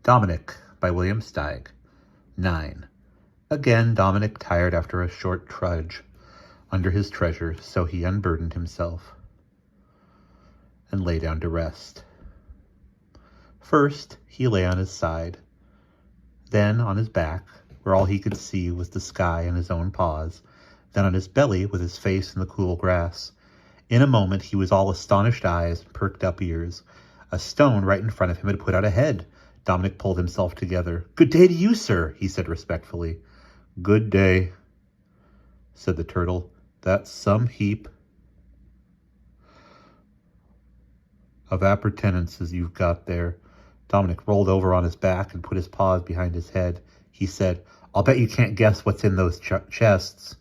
Dominic by William Steig. 9. Again Dominic tired after a short trudge under his treasure, so he unburdened himself and lay down to rest. First he lay on his side, then on his back, where all he could see was the sky and his own paws, then on his belly with his face in the cool grass. In a moment he was all astonished eyes and perked up ears. A stone right in front of him had put out a head. Dominic pulled himself together. "Good day to you, sir," he said respectfully. "Good day," said the turtle. "That's some heap of appurtenances you've got there." Dominic rolled over on his back and put his paws behind his head. He said, "I'll bet you can't guess what's in those chests."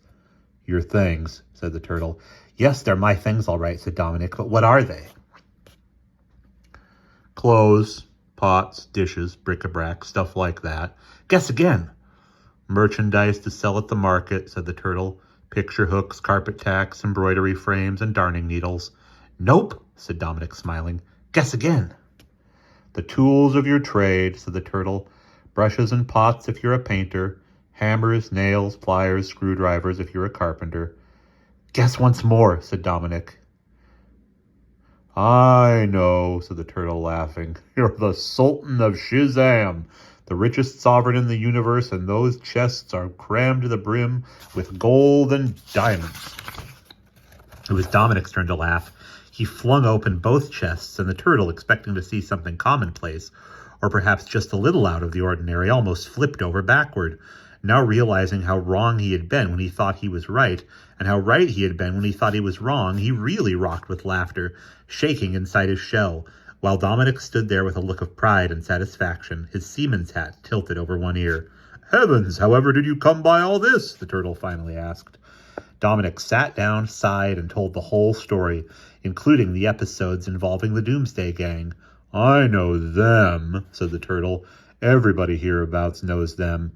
"Your things," said the turtle. "Yes, they're my things all right," said Dominic, "but what are they?" "Clothes, pots, dishes, bric-a-brac, stuff like that." "Guess again." "Merchandise to sell at the market," said the turtle. "Picture hooks, carpet tacks, embroidery frames, and darning needles." "Nope," said Dominic, smiling. "Guess again." "The tools of your trade," said the turtle. "Brushes and pots if you're a painter. Hammers, nails, pliers, screwdrivers if you're a carpenter." "Guess once more," said Dominic. "I know," said the turtle, laughing. "You're the Sultan of Shazam, the richest sovereign in the universe, and those chests are crammed to the brim with gold and diamonds." It was Dominic's turn to laugh. He flung open both chests, and the turtle, expecting to see something commonplace, or perhaps just a little out of the ordinary, almost flipped over backward. Now realizing how wrong he had been when he thought he was right, and how right he had been when he thought he was wrong, he really rocked with laughter, shaking inside his shell, while Dominic stood there with a look of pride and satisfaction, his seaman's hat tilted over one ear. "Heavens, however did you come by all this?" the turtle finally asked. Dominic sat down, sighed, and told the whole story, including the episodes involving the Doomsday Gang. "I know them," said the turtle. "Everybody hereabouts knows them.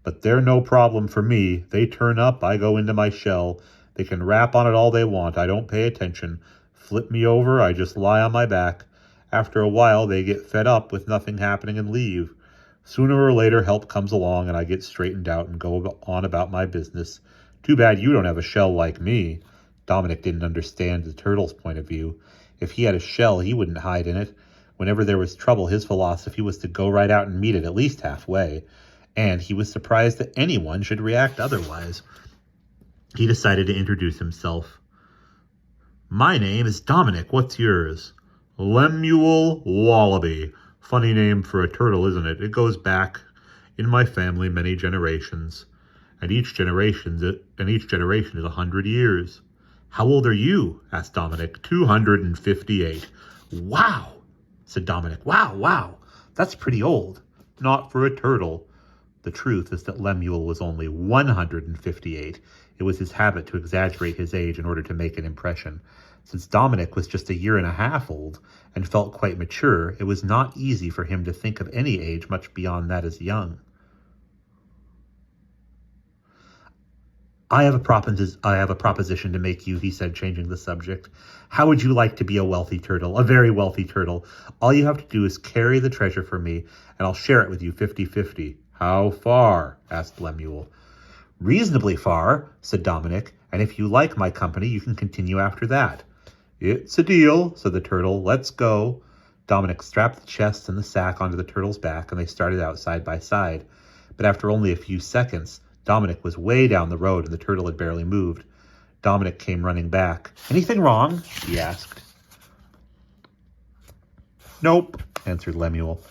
But they're no problem for me. They turn up, I go into my shell. They can rap on it all they want. I don't pay attention. Flip me over, I just lie on my back. After a while, they get fed up with nothing happening and leave. Sooner or later, help comes along and I get straightened out and go on about my business. Too bad you don't have a shell like me." Dominic didn't understand the turtle's point of view. If he had a shell, he wouldn't hide in it. Whenever there was trouble, his philosophy was to go right out and meet it at least halfway. And he was surprised that anyone should react otherwise. He decided to introduce himself. "My name is Dominic. What's yours?" "Lemuel Wallaby. Funny name for a turtle, isn't it? It goes back in my family many generations. And each generation is 100 years. "How old are you?" asked Dominic. 258. "Wow," said Dominic. Wow. That's pretty old." "Not for a turtle." The truth is that Lemuel was only 158. It was his habit to exaggerate his age in order to make an impression. Since Dominic was just a year and a half old and felt quite mature, it was not easy for him to think of any age much beyond that as young. I have a proposition to make you," he said, changing the subject. "How would you like to be a wealthy turtle, a very wealthy turtle? All you have to do is carry the treasure for me, and I'll share it with you 50-50. "How far?" asked Lemuel. "Reasonably far," said Dominic, "and if you like my company, you can continue after that." "It's a deal," said the turtle. "Let's go." Dominic strapped the chest and the sack onto the turtle's back, and they started out side by side. But after only a few seconds, Dominic was way down the road, and the turtle had barely moved. Dominic came running back. "Anything wrong?" he asked. "Nope," answered Lemuel.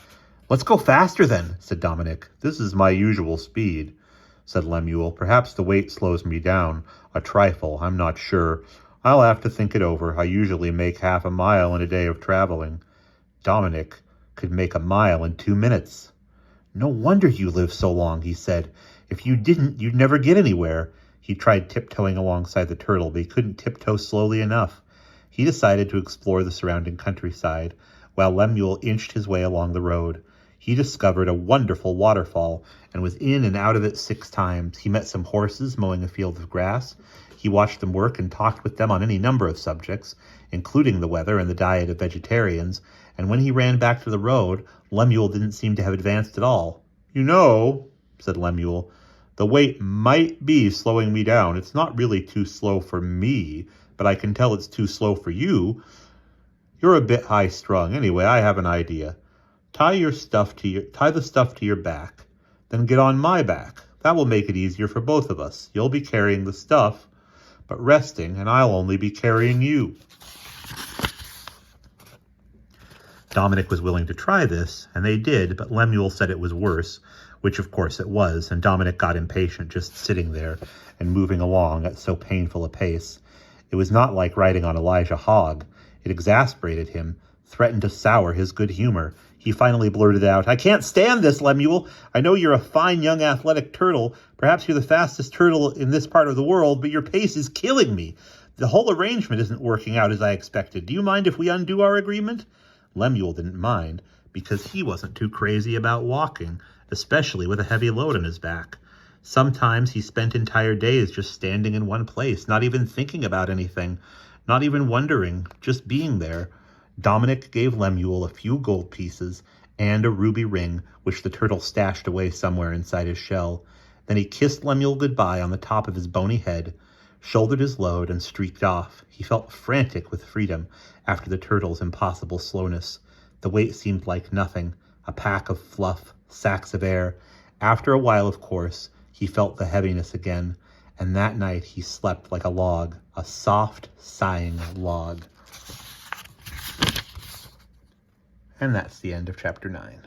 "Let's go faster then," said Dominic. "This is my usual speed," said Lemuel. "Perhaps the weight slows me down a trifle. I'm not sure. I'll have to think it over. I usually make half a mile in a day of traveling." Dominic could make a mile in 2 minutes. "No wonder you live so long," he said. "If you didn't, you'd never get anywhere." He tried tiptoeing alongside the turtle, but he couldn't tiptoe slowly enough. He decided to explore the surrounding countryside, while Lemuel inched his way along the road. He discovered a wonderful waterfall and was in and out of it 6 times. He met some horses mowing a field of grass. He watched them work and talked with them on any number of subjects, including the weather and the diet of vegetarians, and when he ran back to the road, Lemuel didn't seem to have advanced at all. "You know," said Lemuel, "the weight might be slowing me down. It's not really too slow for me, but I can tell it's too slow for you. You're a bit high-strung. Anyway, I have an idea. Tie the stuff to your back, then get on my back. That will make it easier for both of us. You'll be carrying the stuff, but resting, and I'll only be carrying you." Dominic was willing to try this, and they did, but Lemuel said it was worse, which of course it was, and Dominic got impatient just sitting there and moving along at so painful a pace. It was not like riding on Elijah Hogg. It exasperated him, threatened to sour his good humor. He finally blurted out, "I can't stand this, Lemuel. I know you're a fine young athletic turtle. Perhaps you're the fastest turtle in this part of the world, but your pace is killing me. The whole arrangement isn't working out as I expected. Do you mind if we undo our agreement?" Lemuel didn't mind, because he wasn't too crazy about walking, especially with a heavy load on his back. Sometimes he spent entire days just standing in one place, not even thinking about anything, not even wondering, just being there. Dominic gave Lemuel a few gold pieces and a ruby ring, which the turtle stashed away somewhere inside his shell. Then he kissed Lemuel goodbye on the top of his bony head, shouldered his load, and streaked off. He felt frantic with freedom after the turtle's impossible slowness. The weight seemed like nothing, a pack of fluff, sacks of air. After a while, of course, he felt the heaviness again, and that night he slept like a log, a soft, sighing log. And that's the end of chapter 9.